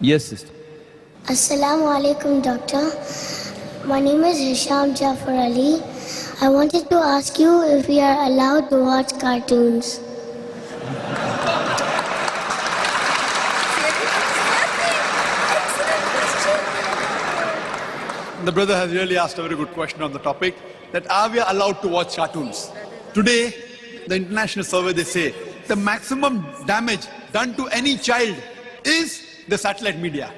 Yes, sister. Assalamu alaikum, doctor. My name is Hisham Jafar Ali. I wanted to ask you if we are allowed to watch cartoons. The brother has really asked a very good question on the topic, that are we allowed to watch cartoons? Today, the international survey, they say the maximum damage done to any child is the satellite media.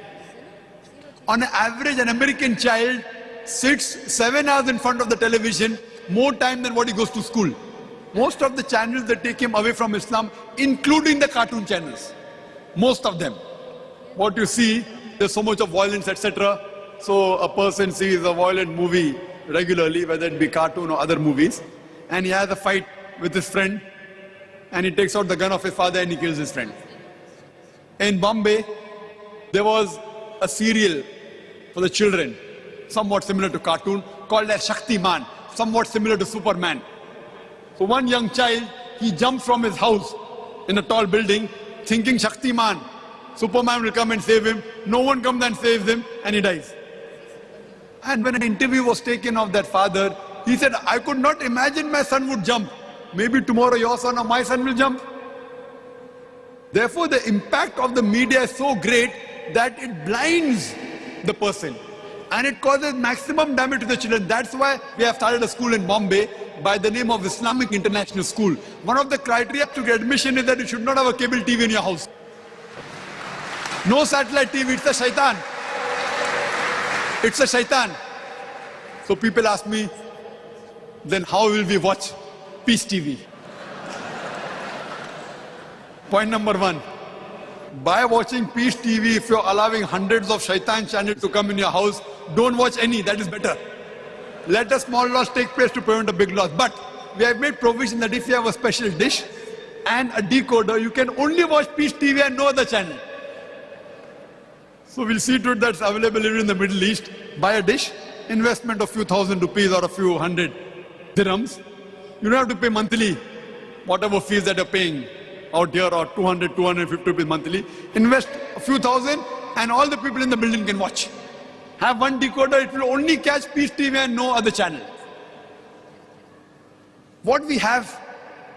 On an average, an American child sits 7 hours in front of the television, more time than what he goes to school. Most of the channels that take him away from Islam, including the cartoon channels. Most of them. What you see, there's so much of violence, etc. So a person sees a violent movie regularly, whether it be cartoon or other movies, and he has a fight with his friend, and he takes out the gun of his father and he kills his friend. In Bombay, there was a serial for the children, somewhat similar to cartoon, called as Shaktiman, somewhat similar to Superman. So one young child, he jumps from his house in a tall building, thinking Shaktiman, Superman will come and save him. No one comes and saves him, and he dies. And when an interview was taken of that father, he said, I could not imagine my son would jump. Maybe tomorrow your son or my son will jump. Therefore, the impact of the media is so great that it blinds the person. And it causes maximum damage to the children. That's why we have started a school in Bombay by the name of Islamic International School. One of the criteria to get admission is that you should not have a cable TV in your house. No satellite TV, it's a shaitan. It's a shaitan. So people ask me, then how will we watch Peace TV? Point number one, by watching Peace TV, if you're allowing hundreds of shaitan channels to come in your house, don't watch any, that is better. Let a small loss take place to prevent a big loss. But we have made provision that if you have a special dish and a decoder, you can only watch Peace TV and no other channel. So we'll see to it that's available even in the Middle East. Buy a dish, investment of few thousand rupees or a few hundred dirhams. You don't have to pay monthly, whatever fees that you're paying out here, or 200, 250 rupees monthly. Invest a few thousand and all the people in the building can watch. Have one decoder, it will only catch Peace TV and no other channel. What we have,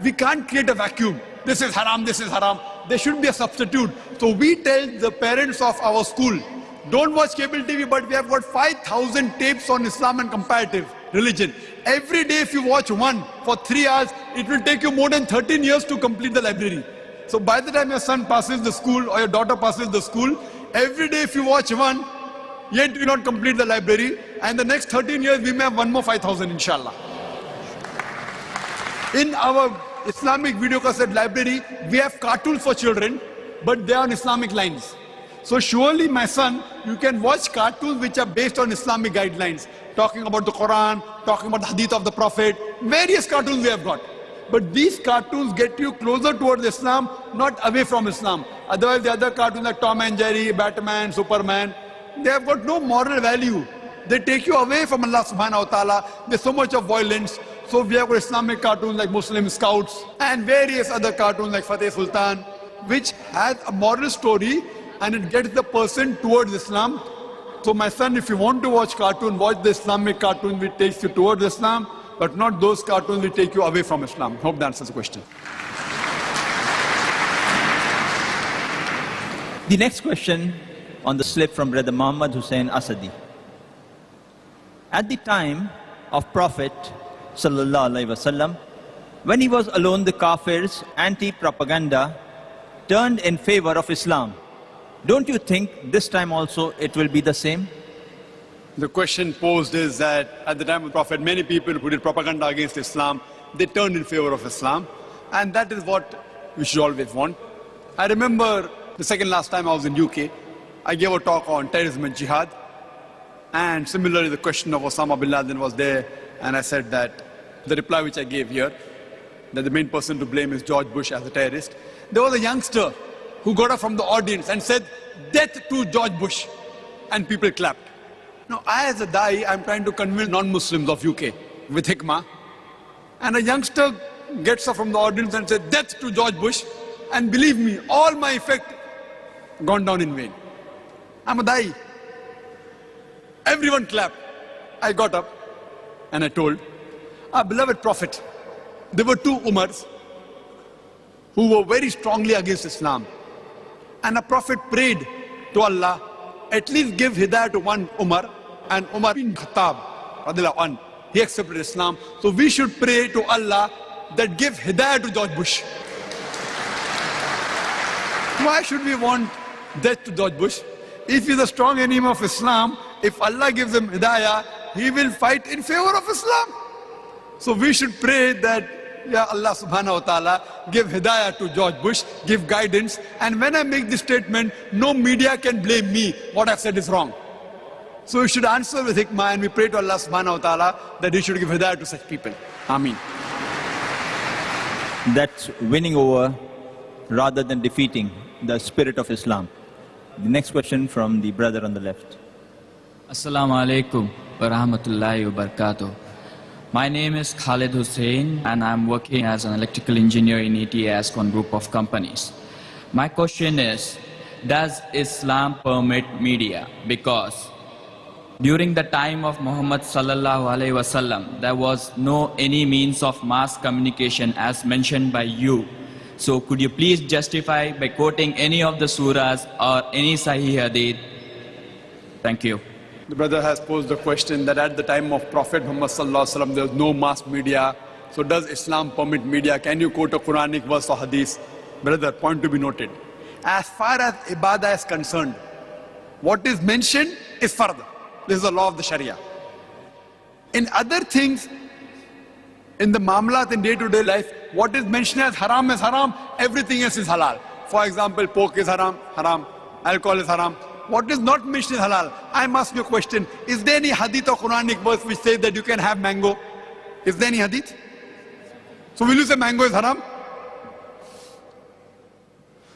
we can't create a vacuum. This is haram, this is haram. There should be a substitute. So we tell the parents of our school, don't watch cable TV, but we have got 5,000 tapes on Islam and comparative religion. Every day if you watch one for 3 hours, it will take you more than 13 years to complete the library. So by the time your son passes the school or your daughter passes the school, every day if you watch one, yet you will not complete the library. And the next 13 years we may have one more 5,000 inshallah. In our Islamic video cassette library, we have cartoons for children, but they are on Islamic lines. So surely, my son, you can watch cartoons which are based on Islamic guidelines, talking about the Quran, talking about the hadith of the Prophet, various cartoons we have got. But these cartoons get you closer towards Islam, not away from Islam. Otherwise, the other cartoons like Tom and Jerry, Batman, Superman, they have got no moral value. They take you away from Allah subhanahu wa ta'ala. There's so much of violence. So we have got Islamic cartoons like Muslim Scouts and various other cartoons like Fateh Sultan, which has a moral story and it gets the person towards Islam. So my son, if you want to watch cartoon, watch the Islamic cartoon which takes you towards Islam, but not those cartoons which take you away from Islam. Hope that answers the question. The next question on the slip from Brother Muhammad Hussain Asadi. At the time of Prophet Sallallahu Alaihi Wasallam, when he was alone, the Kafirs' anti-propaganda turned in favor of Islam. Don't you think this time also it will be the same? The question posed is that at the time of the Prophet, many people who did propaganda against Islam, they turned in favor of Islam. And that is what we should always want. I remember the second last time I was in UK, I gave a talk on terrorism and jihad. And similarly, the question of Osama bin Laden was there. And I said that the reply which I gave here, that the main person to blame is George Bush as a terrorist. There was a youngster who got up from the audience and said, "Death to George Bush." And people clapped. Now, I as a Da'i, I'm trying to convince non-Muslims of UK with hikmah. And a youngster gets up from the audience and says, "Death to George Bush." And believe me, all my effect gone down in vain. I'm a da'i. Everyone clapped. I got up and I told our beloved Prophet, there were two Umars who were very strongly against Islam. And a Prophet prayed to Allah, at least give hidayah to one Umar, and Umar bin Khattab, radiallahu anhu, he accepted Islam. So we should pray to Allah that give hidayah to George Bush. Why should we want death to George Bush? If he's a strong enemy of Islam, if Allah gives him hidayah, he will fight in favor of Islam. So we should pray that, Ya Allah subhanahu wa ta'ala, give hidayah to George Bush, give guidance. And when I make this statement, no media can blame me. What I've said is wrong. So we should answer with hikmah, and we pray to Allah subhanahu wa ta'ala that he should give hidayah to such people. Ameen. That's winning over rather than defeating the spirit of Islam. The next question from the brother on the left. Assalamu alaikum wa rahmatullahi wa barakatuh. My name is Khalid Hussain and I'm working as an electrical engineer in ETASCON group of companies. My question is, does Islam permit media? Because during the time of Muhammad sallallahu alaihi wasallam, there was no any means of mass communication as mentioned by you. So could you please justify by quoting any of the surahs or any Sahih Hadith? Thank you. The brother has posed the question that at the time of Prophet Muhammad sallallahu alaihi wasallam, there was no mass media. So does Islam permit media? Can you quote a Quranic verse or Hadith? Brother, point to be noted. As far as ibadah is concerned, what is mentioned is fard. This is the law of the Sharia. In other things, in the mamlat in day-to-day life, what is mentioned as haram is haram, everything else is halal. For example, pork is haram, haram. Alcohol is haram. What is not mentioned is halal. I ask you a question. Is there any hadith or Quranic verse which says that you can have mango? Is there any hadith? So will you say mango is haram?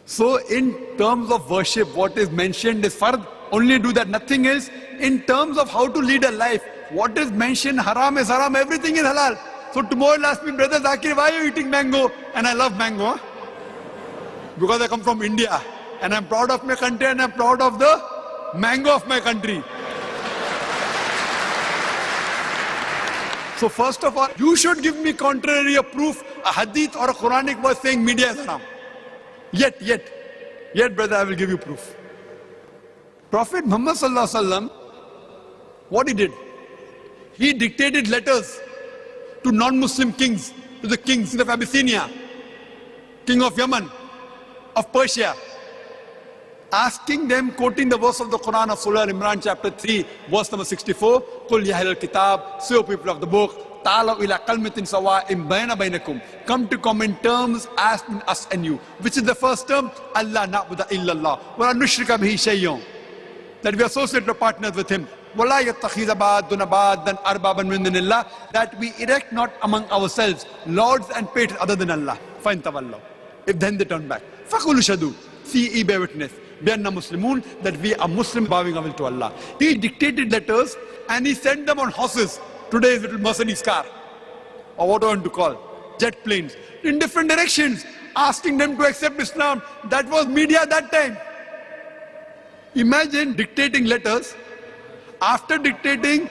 So in terms of worship, what is mentioned is fard. Only do that, nothing else. In terms of how to lead a life, what is mentioned, haram is haram, everything is halal. So tomorrow you'll ask me, Brother Zakir, why are you eating mango? And I love mango. Huh? Because I come from India. And I'm proud of my country and I'm proud of the mango of my country. So first of all, you should give me contrary a proof, a hadith or a Quranic verse saying media is haram. Yet, brother, I will give you proof. Prophet Muhammad sallallahu alaihi wasallam, what he did? He dictated letters to non-Muslim kings, to the kings of Abyssinia, king of Yemen, of Persia, asking them, quoting the verse of the Quran of Surah Imran chapter 3, verse number 64, Qul ya ahlal kitab, say O people of the book, ta'alaw ila kalmatin sawa'in bayna bainakum, come to common terms as between us and you. Which is the first term? Allah na'budu illallah, wa la nushrika bihi shay'un. That we associate our partners with him. وَلَا يَتَّخِذَ بَعْضُنَا بَعْضًا أَرْبَابًا مِنْ دُونِ اللَّهِ, that we erect not among ourselves lords and patrons other than Allah. فَإِنْ تَوَلَّوْا, if then they turn back. فَقُولُوا شَهِدُوا, see ye bear witness, بِأَنَّا مُسْلِمُونَ, that we are Muslim, bowing our will to Allah. He dictated letters and he sent them on horses. Today's little Mercedes car, or what I want to call, jet planes, in different directions, asking them to accept Islam. That was media that time. Imagine dictating letters. After dictating,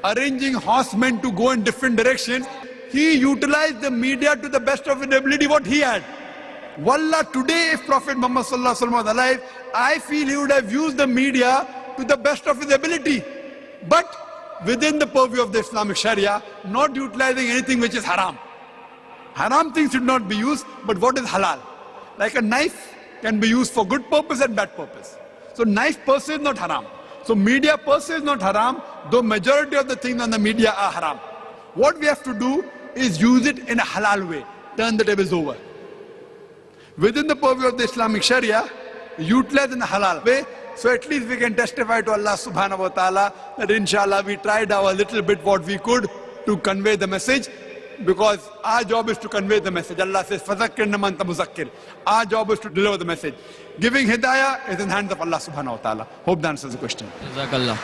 arranging horsemen to go in different directions, he utilized the media to the best of his ability what he had. Wallah, today if Prophet Muhammad sallallahu alaihi wasallam was alive, I feel he would have used the media to the best of his ability. But within the purview of the Islamic Sharia, not utilizing anything which is haram. Haram things should not be used, but what is halal? Like a knife can be used for good purpose and bad purpose. So knife per se is not haram. So media per se is not haram, though majority of the things on the media are haram. What we have to do is use it in a halal way. Turn the tables over. Within the purview of the Islamic Sharia, utilize in a halal way. So at least we can testify to Allah subhanahu wa ta'ala that inshallah we tried our little bit what we could to convey the message. Because our job is to convey the message. Allah says, فَذَكِّرْ نَمَا أَنْتَ مُذَكِّرْ. Our job is to deliver the message. Giving hidayah is in the hands of Allah subhanahu wa ta'ala. Hope that answers the question. Jazakallah.